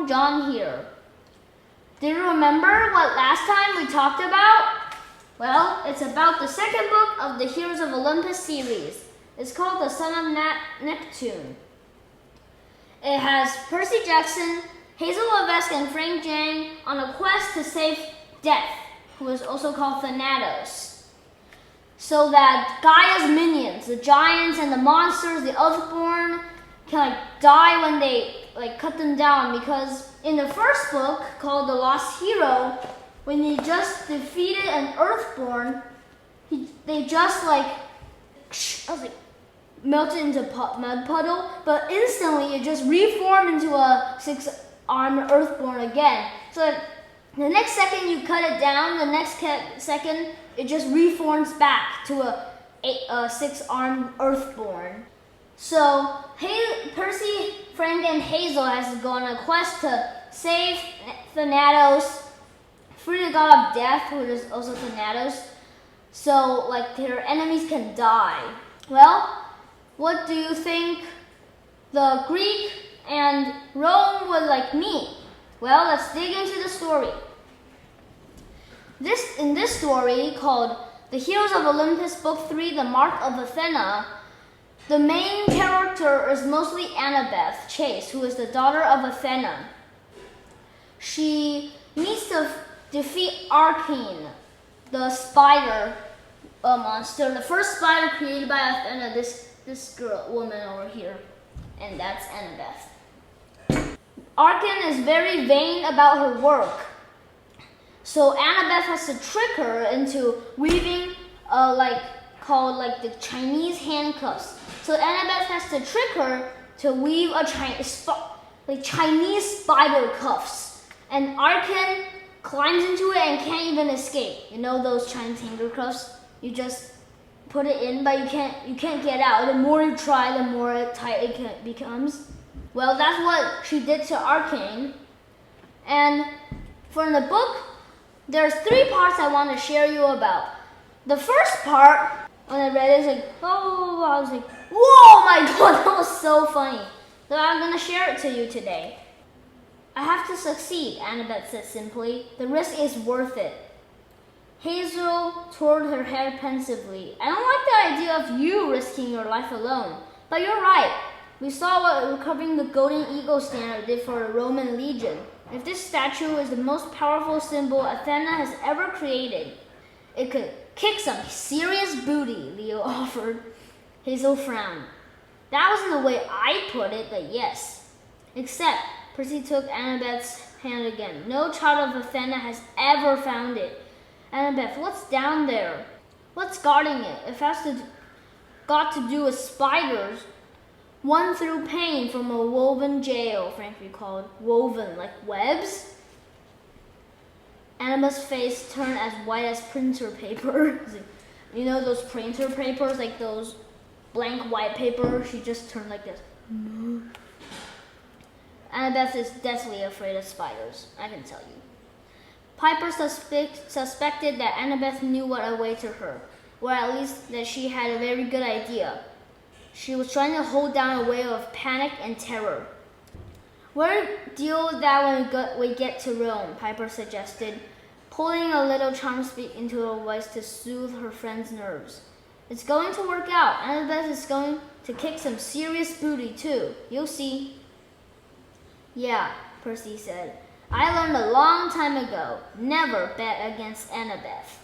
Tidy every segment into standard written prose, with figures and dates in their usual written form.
Bookworm John here. Do you remember what last time we talked about? Well, it's about the second book of the Heroes of Olympus series. It's called The Son of Neptune. It has Percy Jackson, Hazel Levesque, and Frank Jang on a quest to save Death, who is also called Thanatos, so that Gaia's minions, the giants and the monsters, the Earthborn, can die when they cut them down. Because in the first book called The Lost Hero, when he just defeated an Earthborn, they just melted into mud puddle, but instantly it just reformed into a 6-armed Earthborn again. So the next second you cut it down, the next second it just reforms back to a 6-armed Earthborn. So Percy, Frank, and Hazel has gone on a quest to save Thanatos, free the god of death, who is also Thanatos, so their enemies can die. Well, what do you think the Greek and Rome would meet? Well, let's dig into the story. In this story called The Heroes of Olympus, Book 3, The Mark of Athena, the main character is mostly Annabeth Chase, who is the daughter of Athena. She needs to defeat Archene, the spider monster, the first spider created by Athena, this woman over here, and that's Annabeth. Archene is very vain about her work, so Annabeth has to trick her into weaving called the Chinese handcuffs. So Annabeth has to trick her to weave a Chinese spider cuffs, and Archene climbs into it and can't even escape. You know those Chinese handcuffs? You just put it in, but you can't get out. The more you try, the more tight it becomes. Well, that's what she did to Archene. And for the book, there's 3 parts I want to share you about. The first part, when I read it, I was like, whoa, my god, that was so funny. So I'm going to share it to you today. I have to succeed, Annabeth said simply. The risk is worth it. Hazel twirled her hair pensively. I don't like the idea of you risking your life alone. But you're right. We saw what recovering the Golden Eagle standard did for the Roman legion. If this statue is the most powerful symbol Athena has ever created, it could kick some serious booty, Leo offered. Hazel frowned. That wasn't the way I put it, but yes. Except, Percy took Annabeth's hand again. No child of Athena has ever found it. Annabeth, what's down there? What's guarding it? If that's got to do with spiders, one through pain from a woven jail, Frank recalled. Woven, like webs? Annabeth's face turned as white as printer paper. You know those printer papers, those blank white paper? She just turned like this. Annabeth is deathly afraid of spiders, I can tell you. Piper suspected that Annabeth knew what awaited her, or at least that she had a very good idea. She was trying to hold down a wave of panic and terror. We'll deal with that when we get to Rome, Piper suggested, pulling a little charm speak into her voice to soothe her friend's nerves. It's going to work out. Annabeth is going to kick some serious booty too. You'll see. Yeah, Percy said. I learned a long time ago, never bet against Annabeth.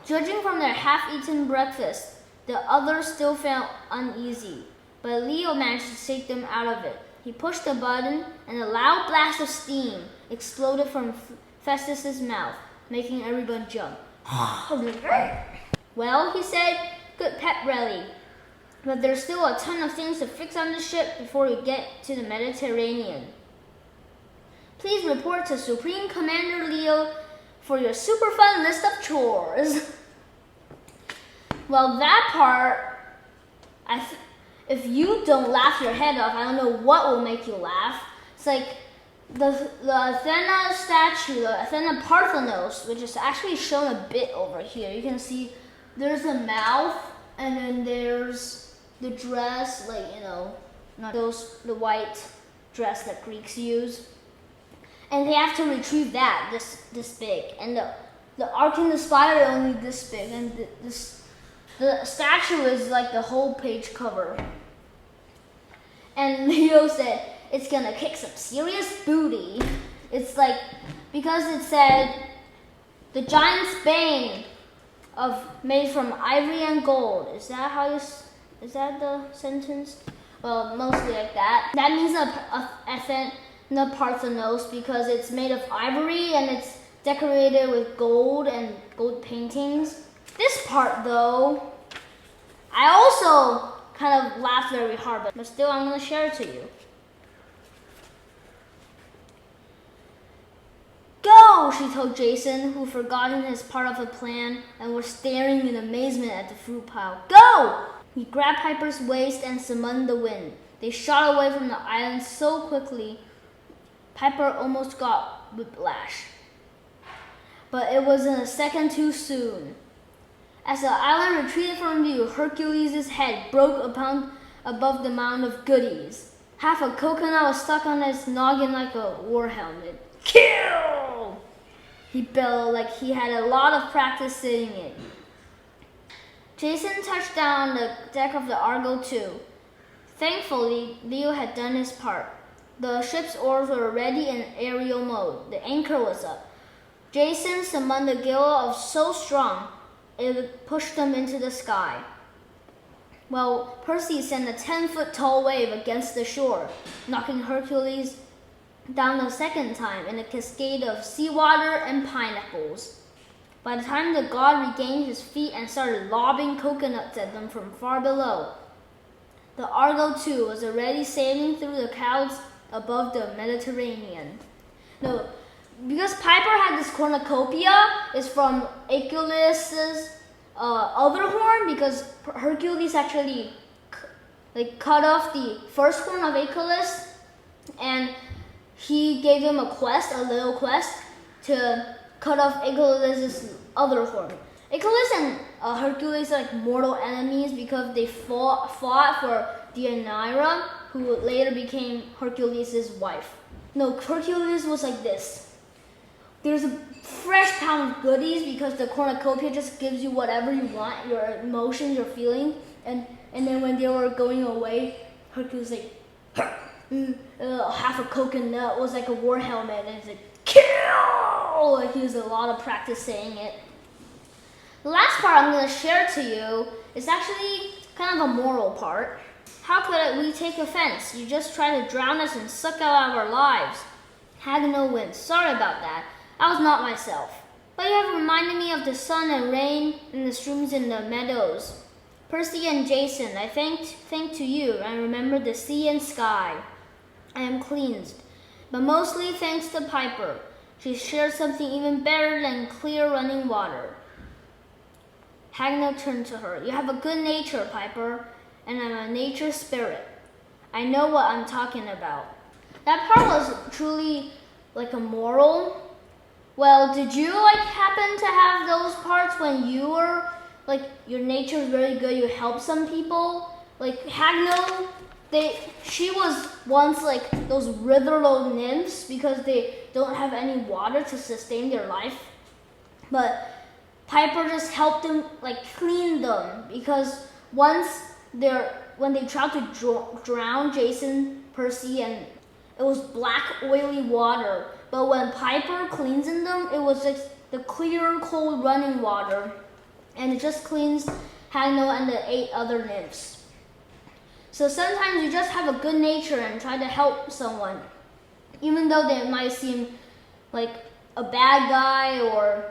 Judging from their half-eaten breakfast, the others still felt uneasy, but Leo managed to shake them out of it. He pushed a button, and a loud blast of steam exploded from Festus's mouth, making everyone jump. Well, he said, good pep rally. But there's still a ton of things to fix on the ship before we get to the Mediterranean. Please report to Supreme Commander Leo for your super fun list of chores. Well, that part, if you don't laugh your head off, I don't know what will make you laugh. It's the Athena statue, the Athena Parthenos, which is actually shown a bit over here. You can see there's a mouth, and then there's the dress, not the white dress that Greeks use. And they have to retrieve that this big, and the ark and the spider are only this big, and the statue is like the whole page cover. And Leo said it's gonna kick some serious booty. It's like, because it said the giant's bane made from ivory and gold. Is that the sentence? Well, mostly like that. That means Athena Parthenos, because it's made of ivory and it's decorated with gold and gold paintings. This part though, I also kind of laughed very hard, but still I'm going to share it to you. Go, she told Jason, who forgotten his part of the plan and was staring in amazement at the fruit pile. Go! He grabbed Piper's waist and summoned the wind. They shot away from the island so quickly, Piper almost got whiplash. But it wasn't a second too soon. As the island retreated from view, Hercules' head broke above the mound of goodies. Half a coconut was stuck on his noggin like a war helmet. Kill! He bellowed like he had a lot of practice saying it. Jason touched down on the deck of the Argo too. Thankfully, Leo had done his part. The ship's oars were ready in aerial mode. The anchor was up. Jason summoned a gale so strong it pushed them into the sky. Well, Percy sent a 10-foot tall wave against the shore, knocking Hercules down the second time in a cascade of seawater and pineapples. By the time the god regained his feet and started lobbing coconuts at them from far below, the Argo too was already sailing through the clouds above the Mediterranean. No, because Piper had this cornucopia, is from Achilles' other horn, because Hercules actually cut off the first horn of Achilles, and he gave him a little quest, to cut off Achilles' other horn. Achilles and Hercules are like mortal enemies because they fought for Deianira, who later became Hercules' wife. No, Hercules was like this. There's a fresh pound of goodies because the cornucopia just gives you whatever you want, your emotions, your feelings. And then when they were going away, Hercules like, half a coconut was like a war helmet, and it's like, kill! Like he was a lot of practice saying it. The last part I'm going to share to you is actually kind of a moral part. How could we take offense? You just try to drown us and suck out our lives. Had no wind. Sorry about that. I was not myself. But you have reminded me of the sun and rain and the streams in the meadows. Percy and Jason, I thank to you and remember the sea and sky. I am cleansed, but mostly thanks to Piper. She shared something even better than clear running water. Hagno turned to her. You have a good nature, Piper, and I'm a nature spirit. I know what I'm talking about. That part was truly like a moral. Well, did you happen to have those parts when you were your nature is very good, you help some people? Like Hagno, she was once those withered nymphs because they don't have any water to sustain their life. But Piper just helped them clean them, because when they tried to drown Jason, Percy, and it was black oily water. But when Piper cleans in them, it was the clear, cold running water, and it just cleans Hagno and the 8 other nymphs. So sometimes you just have a good nature and try to help someone, even though they might seem like a bad guy or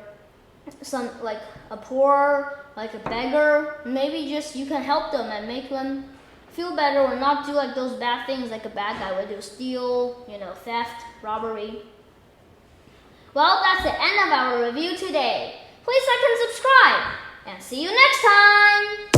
a poor, a beggar. Maybe just you can help them and make them feel better, or not do those bad things like a bad guy would do, steal, theft, robbery. Well, that's the end of our review today. Please like and subscribe, and see you next time!